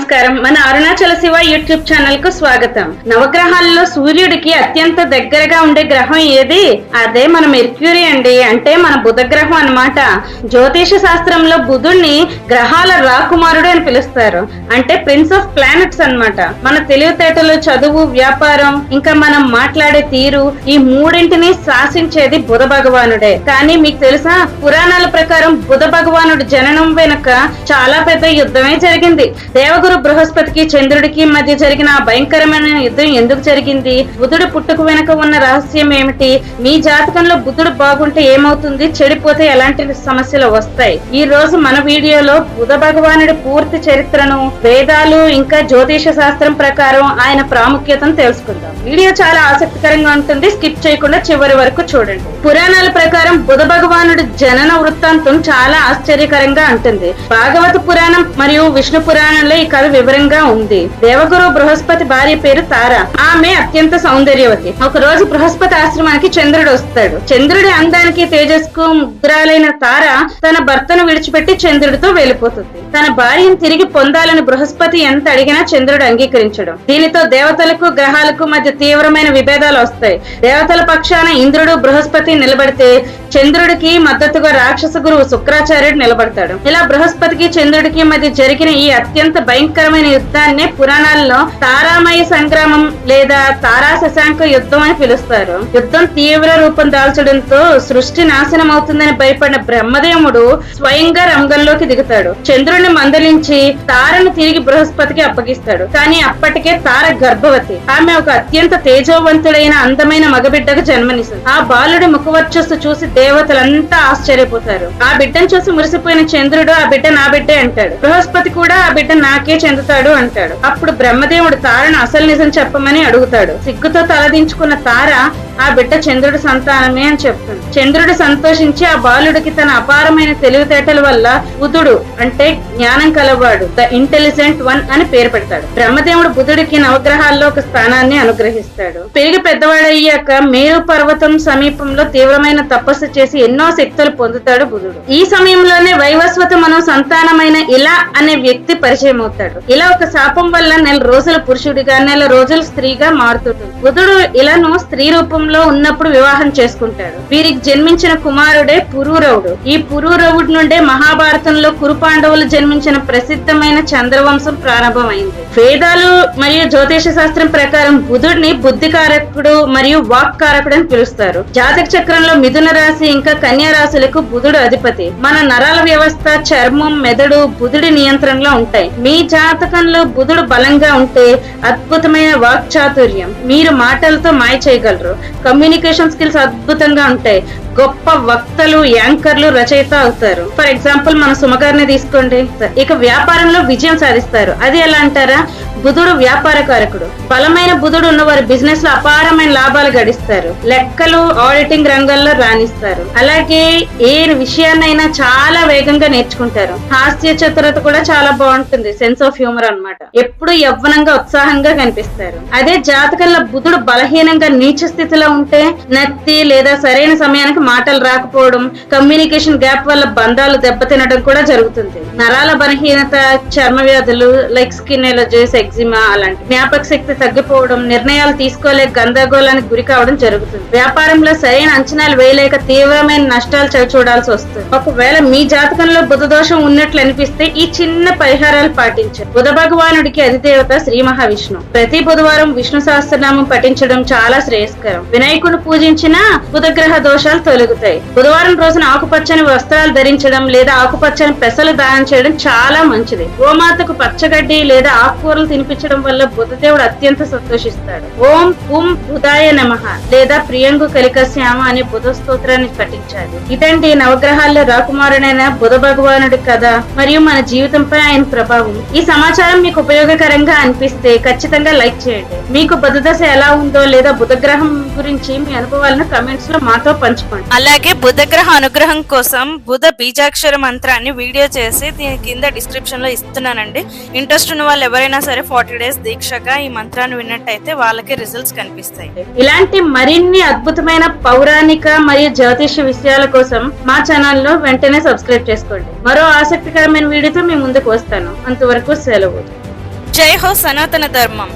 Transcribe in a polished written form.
నమస్కారం. మన Arunachal Shiva YouTube channel కు స్వాగతం. నవగ్రహాల్లో సూర్యుడికి అత్యంత దగ్గరగా ఉండే గ్రహం ఏది? అదే మన మెర్క్యూరీ అండి. అంటే మన బుధ గ్రహం అన్నమాట. జ్యోతిష శాస్త్రంలో బుధుడిని గ్రహాల రాకుమారుడు అని పిలుస్తారు. అంటే ప్రిన్స్ ఆఫ్ ప్లానెట్స్ అన్నమాట. మన తెలివితేటలు, చదువు, వ్యాపారం, ఇంకా మనం మాట్లాడే తీరు, ఈ మూడింటిని శాసించేది బుధ భగవానుడే. కానీ మీకు తెలుసా, పురాణాల ప్రకారం బుధ భగవానుడు జననం వెనుక చాలా పెద్ద యుద్ధమే జరిగింది. దేవగురు బృహస్పతికి చంద్రుడికి మధ్య జరిగిన ఆ భయంకరమైన యుద్ధం ఎందుకు జరిగింది? బుధుడు పుట్టుక వెనుక ఉన్న రహస్యం ఏమిటి? మీ జాతకంలో బుధుడు బాగుంటే ఏమవుతుంది, చెడిపోతే ఎలాంటి సమస్యలు వస్తాయి? ఈ రోజు మన వీడియోలో బుధ భగవానుడి పూర్తి చరిత్రను, వేదాలు ఇంకా జ్యోతిష శాస్త్రం ప్రకారం ఆయన ప్రాముఖ్యతను తెలుసుకుందాం. వీడియో చాలా ఆసక్తికరంగా ఉంటుంది. స్కిప్ చేయకుండా చివరి వరకు చూడండి. పురాణాల ప్రకారం బుధ భగవానుడి జనన వృత్తాంతం చాలా ఆశ్చర్యకరంగా ఉంటుంది. భాగవత పురాణం మరియు విష్ణు పురాణంలో ఈ కథ వివరంగా ఉంది. దేవగురు బృహస్పతి భార్య పేరు తార. ఆమె అత్యంత సౌందర్యవతి. ఒక రోజు బృహస్పతి ఆశ్రమానికి చంద్రుడు వస్తాడు. చంద్రుడి అందానికి తేజస్కు ముగ్ధురాలైన తార తన భర్తను విడిచిపెట్టి చంద్రుడితో వెళ్లిపోతుంది. తన భార్యను తిరిగి పొందాలని బృహస్పతి ఎంత అడిగినా చంద్రుడు అంగీకరించడం. దీనితో దేవతలకు గ్రహాలకు మధ్య తీవ్రమైన విభేదాలు వస్తాయి. దేవతల పక్షాన ఇంద్రుడు, బృహస్పతి నిలబడితే చంద్రుడికి మద్దతుగా రాక్షస గురువు శుక్రాచార్యుడు నిలబడతాడు. ఇలా బృహస్పతికి చంద్రుడికి మధ్య జరిగిన ఈ అత్యంత భయంకరమైన యుద్ధాన్ని పురాణాల్లో తారామయ సంగ్రామం లేదా తారా శశాంక యుద్ధం అని పిలుస్తారు. యుద్ధం తీవ్ర రూపం దాల్చడంతో సృష్టి నాశనం అవుతుందని భయపడిన బ్రహ్మదేవుడు స్వయంగా రంగంలోకి దిగుతాడు. చంద్రుడిని మందలించి తారను తిరిగి బృహస్పతికి అప్పగిస్తాడు. కానీ అప్పటికే తార గర్భవతి. ఆమె ఒక అత్యంత తేజోవంతుడైన అందమైన మగబిడ్డకు జన్మనిస్తుంది. ఆ బాలుడి ముఖవర్చస్సు చూసి దేవతలంతా ఆశ్చర్యపోతారు. ఆ బిడ్డను చూసి మురిసిపోయిన చంద్రుడు, ఆ బిడ్డ నా బిడ్డే అంటాడు. బృహస్పతి కూడా ఆ బిడ్డ నాకే చెందుతాడు అంటాడు. అప్పుడు బ్రహ్మదేవుడు తారను అసలు నిజం చెప్పమని అడుగుతాడు. సిగ్గుతో తలదించుకున్న తార ఆ బిడ్డ చంద్రుడి సంతానమే అని చెప్తుంది. చంద్రుడు సంతోషించి ఆ బాలుడికి తన అపారమైన తెలివితేటల వల్ల బుధుడు అంటే జ్ఞానం కలవాడు, ద ఇంటెలిజెంట్ వన్ అని పేరు పెడతాడు. బ్రహ్మదేవుడు బుధుడికి నవగ్రహాల్లో ఒక స్థానాన్ని అనుగ్రహిస్తాడు. పెరిగి పెద్దవాడయ్యాక మేరు పర్వతం సమీపంలో తీవ్రమైన తపస్సు చేసి ఎన్నో శక్తులు పొందుతాడు బుధుడు. ఈ సమయంలోనే వైవస్వత మనో సంతానమైన ఇలా అనే వ్యక్తి పరిచయం అవుతాడు. ఇలా ఒక శాపం వల్ల నెల రోజుల పురుషుడిగా, నెల రోజులు స్త్రీగా మారుతుంటుంది. బుధుడు ఇలాను స్త్రీ రూపంలో ఉన్నప్పుడు వివాహం చేసుకుంటాడు. వీరికి జన్మించిన కుమారుడే పురూరవుడు. ఈ పురూరవుడి నుండే మహాభారతంలో కురు పాండవులు జన్మించిన ప్రసిద్ధమైన చంద్రవంశం ప్రారంభమైంది. వేదాలు మరియు జ్యోతిష శాస్త్రం ప్రకారం బుధుడిని బుద్ధికారకుడు మరియు వాక్కారకుడు అని పిలుస్తారు. జాతక చక్రంలో మిథున రాశి ఇంకా కన్యా రాశులకు బుధుడు అధిపతి. మన నరాల వ్యవస్థ, చర్మం, మెదడు బుధుడి నియంత్రణలో ఉంటాయి. మీ జాతకంలో బుధుడు బలంగా ఉంటే అద్భుతమైన వాక్చాతుర్యం, మీరు మాటలతో మాయ చేయగలరు. కమ్యూనికేషన్ స్కిల్స్ అద్భుతంగా ఉంటాయి. గొప్ప వక్తలు, యాంకర్లు, రచయిత అవుతారు. ఫర్ ఎగ్జాంపుల్ మన సుమగారిని తీసుకోండి. ఇక వ్యాపారంలో విజయం సాధిస్తారు. అది ఎలా అంటారా? బుధుడు వ్యాపారకారకుడు. బలమైన బుధుడు ఉన్నవారు బిజినెస్ లో అపారమైన లాభాలు గడిస్తారు. లెక్కలు, ఆడిటింగ్ రంగాల్లో రాణిస్తారు. అలాగే ఏ విషయాన్నైనా చాలా వేగంగా నేర్చుకుంటారు. హాస్య చతురత కూడా చాలా బాగుంటుంది. సెన్స్ ఆఫ్ హ్యూమర్ అన్నమాట. ఎప్పుడు యవ్వనంగా, ఉత్సాహంగా కనిపిస్తారు. అదే జాతకంలో బుధుడు బలహీనంగా నీచ స్థితిలో ఉంటే నత్తి లేదా సరైన సమయానికి మాటలు రాకపోవడం, కమ్యూనికేషన్ గ్యాప్ వల్ల బంధాలు దెబ్బతినడం కూడా జరుగుతుంది. నరాల బలహీనత, చర్మ వ్యాధులు లైక్ స్కిన్ ఎలర్జీస్, ఎగ్జిమా అలాంటి, జ్ఞాపక శక్తి తగ్గిపోవడం, నిర్ణయాలు తీసుకోలేక గందరగోళానికి గురి కావడం జరుగుతుంది. వ్యాపారంలో సరైన అంచనాలు వేయలేక తీవ్రమైన నష్టాలు చవిచూడాల్సి వస్తుంది. ఒకవేళ మీ జాతకంలో బుధ దోషం ఉన్నట్లు అనిపిస్తే ఈ చిన్న పరిహారాలు పాటించారు. బుధ భగవానుడికి అధిదేవత శ్రీ మహావిష్ణు. ప్రతి బుధవారం విష్ణు సహస్రనామం పఠించడం చాలా శ్రేయస్కరం. వినాయకుని పూజించిన బుధగ్రహ దోషాలు తొలగుతాయి. బుధవారం రోజున ఆకుపచ్చని వస్త్రాలు ధరించడం లేదా ఆకుపచ్చని పెసలు దానం చేయడం చాలా మంచిది. గోమాతకు పచ్చగడ్డి లేదా ఆకుకూరలు తినిపించడం వల్ల బుధదేవుడు అత్యంత సంతోషిస్తాడు. ఓం పుం బుధాయ నమః లేదా ప్రియంగు కలిక శ్యామ అనే బుధ స్తోత్రాన్ని పఠించాలి. ఇదండి నవగ్రహాల్లో రాకుమారుడైన బుధ భగవానుడి కథ మరియు మన జీవితంపై ఆయన ప్రభావం. ఈ సమాచారం మీకు ఉపయోగకరంగా అనిపిస్తే ఖచ్చితంగా లైక్ చేయండి. మీకు బుధ దశ ఎలా ఉందో లేదా బుధగ్రహం గురించి మీ అనుభవాలను కమెంట్స్ లో మాతో పంచుకోండి. అలాగే బుధగ్రహ అనుగ్రహం కోసం బుధ బీజాక్షర మంత్రాన్ని వీడియో చేసి దీని కింద డిస్క్రిప్షన్ లో ఇస్తున్నానండి. ఇంట్రెస్ట్ ఉన్న వాళ్ళు ఎవరైనా సరే 40 days దీక్షగా ఈ మంత్రాన్ని విన్నట్టయితే వాళ్ళకి రిజల్ట్స్ కనిపిస్తాయి. ఇలాంటి మరిన్ని అద్భుతమైన పౌరాణిక మరియు జ్యోతిష విషయాల కోసం మా ఛానల్ లో వెంటనే సబ్స్క్రైబ్ చేసుకోండి. మరో ఆసక్తికరమైన వీడియోతో మీ ముందుకు వస్తాను. అంతవరకు సెలవు. జై హో సనాతన ధర్మం.